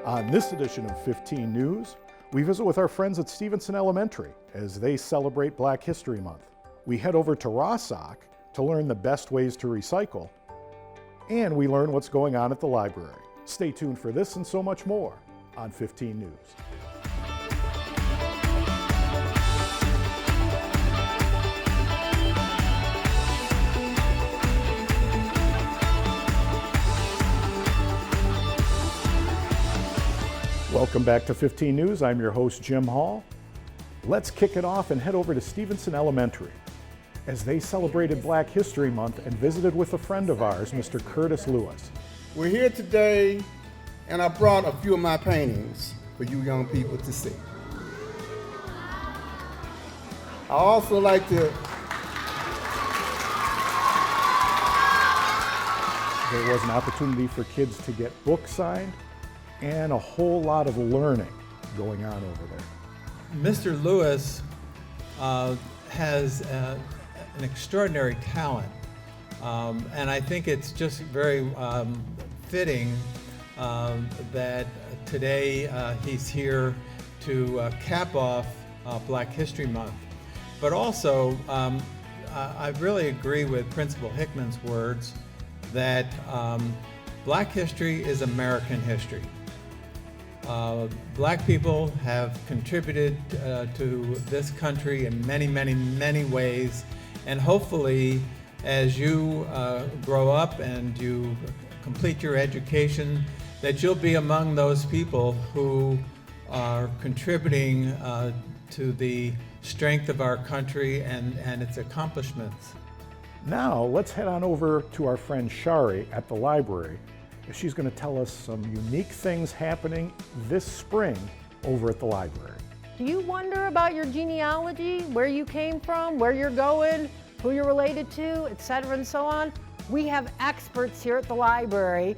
On this edition of 15 News, we visit with our friends at Stevenson Elementary as they celebrate Black History Month. We head over to Rossock to learn the best ways to recycle, and we learn what's going on at the library. Stay tuned for this and so much more on 15 News. Welcome back to 15 News. I'm your host, Jim Hall. Let's kick it off and head over to Stevenson Elementary as they celebrated Black History Month and visited with a friend of ours, Mr. Curtis Lewis. We're here today, and I brought a few of my paintings for you young people to see. I also like to... There was an opportunity for kids to get books signed and a whole lot of learning going on over there. Mr. Lewis has an extraordinary talent, and I think it's just very fitting that today he's here to cap off Black History Month. But also, I really agree with Principal Hickman's words that Black history is American history. Black people have contributed to this country in many, many, many ways, and hopefully as you grow up and you complete your education, that you'll be among those people who are contributing to the strength of our country and its accomplishments. Now let's head on over to our friend Shari at the library. She's going to tell us some unique things happening this spring over at the library. Do you wonder about your genealogy, where you came from, where you're going, who you're related to, etc. and so on? We have experts here at the library.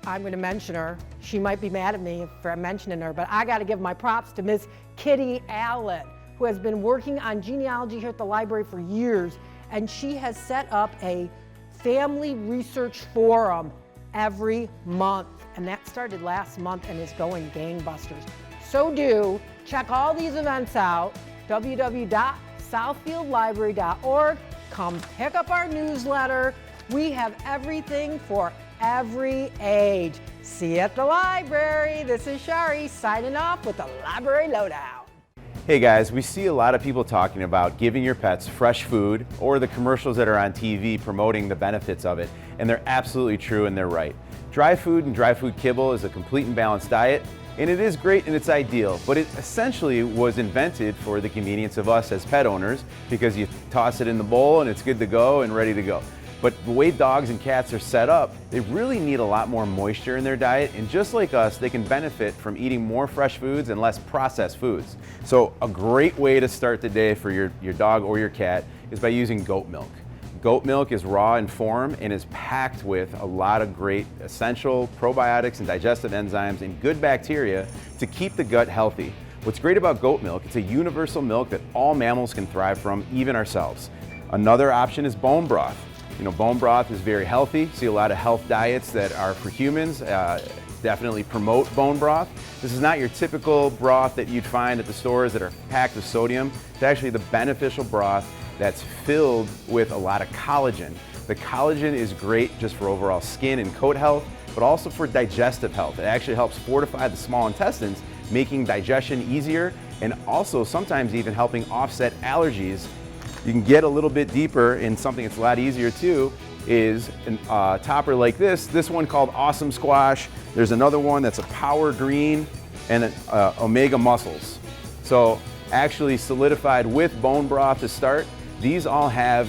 I'm going to mention her. She might be mad at me for mentioning her, but I got to give my props to Miss Kitty Allen, who has been working on genealogy here at the library for years, and she has set up a family research forum every month, and that started last month and is going gangbusters. So do check all these events out, www.southfieldlibrary.org. Come pick up our newsletter. We have everything for every age. See you at the library. This is Shari signing off with the Library Lowdown. Hey guys, we see a lot of people talking about giving your pets fresh food or the commercials that are on TV promoting the benefits of it, and they're absolutely true and they're right. Dry food and dry food kibble is a complete and balanced diet, and it is great and it's ideal, but it essentially was invented for the convenience of us as pet owners because you toss it in the bowl and it's good to go and ready to go. But the way dogs and cats are set up, they really need a lot more moisture in their diet, and just like us, they can benefit from eating more fresh foods and less processed foods. So a great way to start the day for your dog or your cat is by using goat milk. Goat milk is raw in form and is packed with a lot of great essential probiotics and digestive enzymes and good bacteria to keep the gut healthy. What's great about goat milk, it's a universal milk that all mammals can thrive from, even ourselves. Another option is bone broth. You know, bone broth is very healthy. See a lot of health diets that are for humans definitely promote bone broth. This is not your typical broth that you'd find at the stores that are packed with sodium. It's actually the beneficial broth that's filled with a lot of collagen. The collagen is great just for overall skin and coat health, but also for digestive health. It actually helps fortify the small intestines, making digestion easier, and also sometimes even helping offset allergies. You can get a little bit deeper in something that's a lot easier too, is a topper like this one called Awesome Squash. There's another one that's a Power Green and an Omega Muscles. So actually solidified with bone broth to start. These all have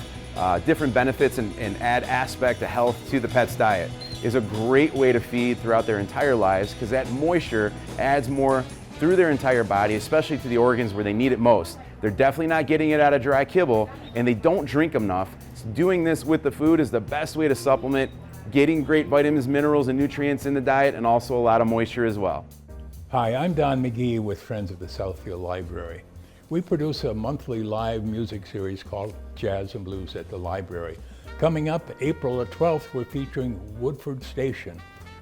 different benefits and add aspect of health to the pet's diet. It's a great way to feed throughout their entire lives because that moisture adds more through their entire body, especially to the organs where they need it most. They're definitely not getting it out of dry kibble, and they don't drink enough. So doing this with the food is the best way to supplement getting great vitamins, minerals, and nutrients in the diet, and also a lot of moisture as well. Hi, I'm Don McGee with Friends of the Southfield Library. We produce a monthly live music series called Jazz and Blues at the Library. Coming up April the 12th, we're featuring Woodford Station.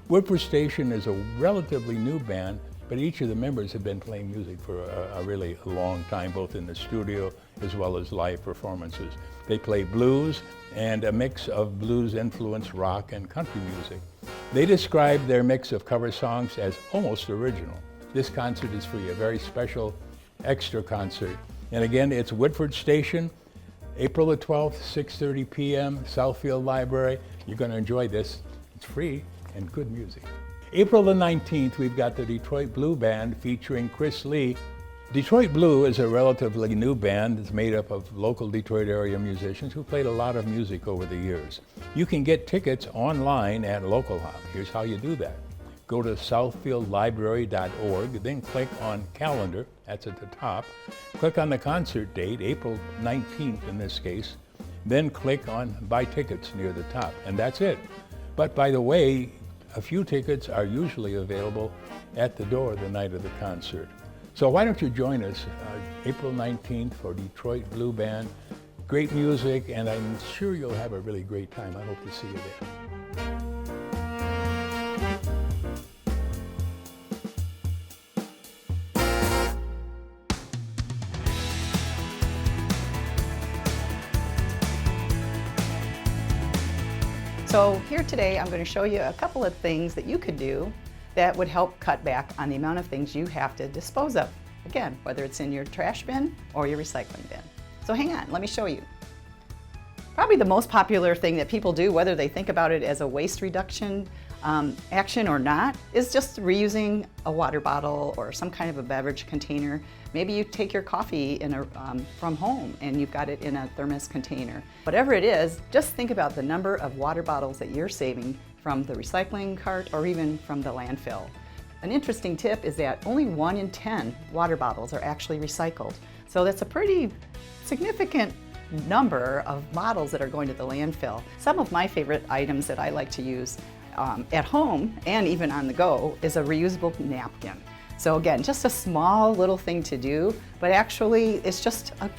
Woodford Station is a relatively new band, but each of the members have been playing music for a really long time, both in the studio as well as live performances. They play blues and a mix of blues-influenced rock and country music. They describe their mix of cover songs as almost original. This concert is for you, a very special extra concert. And again, it's Woodford Station, April the 12th, 6:30 p.m., Southfield Library. You're going to enjoy this. It's free and good music. April the 19th, we've got the Detroit Blue Band featuring Chris Lee. Detroit Blue is a relatively new band that's made up of local Detroit area musicians who played a lot of music over the years. You can get tickets online at Local Hop. Here's how you do that. Go to southfieldlibrary.org, then click on Calendar, that's at the top. Click on the concert date, April 19th in this case, then click on Buy Tickets near the top, and that's it. But by the way, a few tickets are usually available at the door the night of the concert. So why don't you join us April 19th for Detroit Blue Band. Great music, and I'm sure you'll have a really great time. I hope to see you there. So here today, I'm going to show you a couple of things that you could do that would help cut back on the amount of things you have to dispose of. Again, whether it's in your trash bin or your recycling bin. So hang on, let me show you. Probably the most popular thing that people do, whether they think about it as a waste reduction action or not, is just reusing a water bottle or some kind of a beverage container. Maybe you take your coffee from home and you've got it in a thermos container. Whatever it is, just think about the number of water bottles that you're saving from the recycling cart or even from the landfill. An interesting tip is that only 1 in 10 water bottles are actually recycled. So that's a pretty significant number of bottles that are going to the landfill. Some of my favorite items that I like to use at home and even on the go is a reusable napkin. So again, just a small little thing to do, but actually it's just a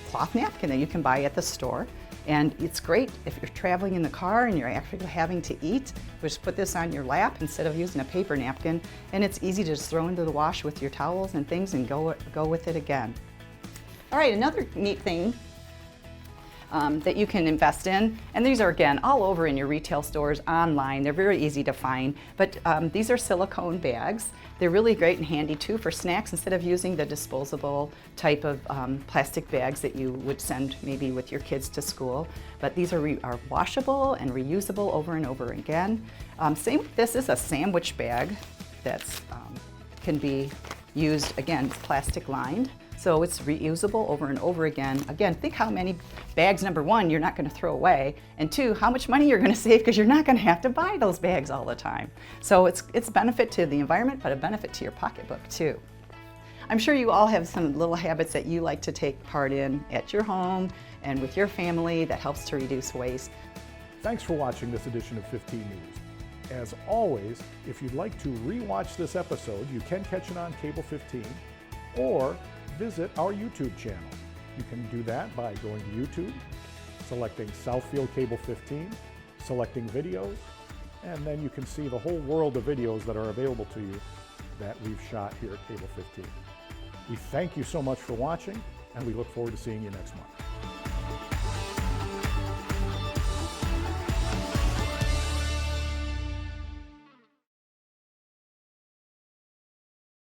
cloth napkin that you can buy at the store. And it's great if you're traveling in the car and you're actually having to eat. Just put this on your lap instead of using a paper napkin, and it's easy to just throw into the wash with your towels and things and go with it again. All right, another neat thing that you can invest in, and these are again all over in your retail stores, online. They're very easy to find, but these are silicone bags. They're really great and handy too for snacks instead of using the disposable type of plastic bags that you would send maybe with your kids to school. But these are washable and reusable over and over again. Same with this is a sandwich bag that's can be used, again, plastic lined. So it's reusable over and over again. Again, think how many bags, number one, you're not going to throw away, and two, how much money you're going to save because you're not going to have to buy those bags all the time. So it's a benefit to the environment, but a benefit to your pocketbook too. I'm sure you all have some little habits that you like to take part in at your home and with your family that helps to reduce waste. Thanks for watching this edition of 15 News. As always, if you'd like to re-watch this episode, you can catch it on Cable 15 or visit our YouTube channel. You can do that by going to YouTube, selecting Southfield Cable 15, selecting videos, and then you can see the whole world of videos that are available to you that we've shot here at Cable 15. We thank you so much for watching, and we look forward to seeing you next month.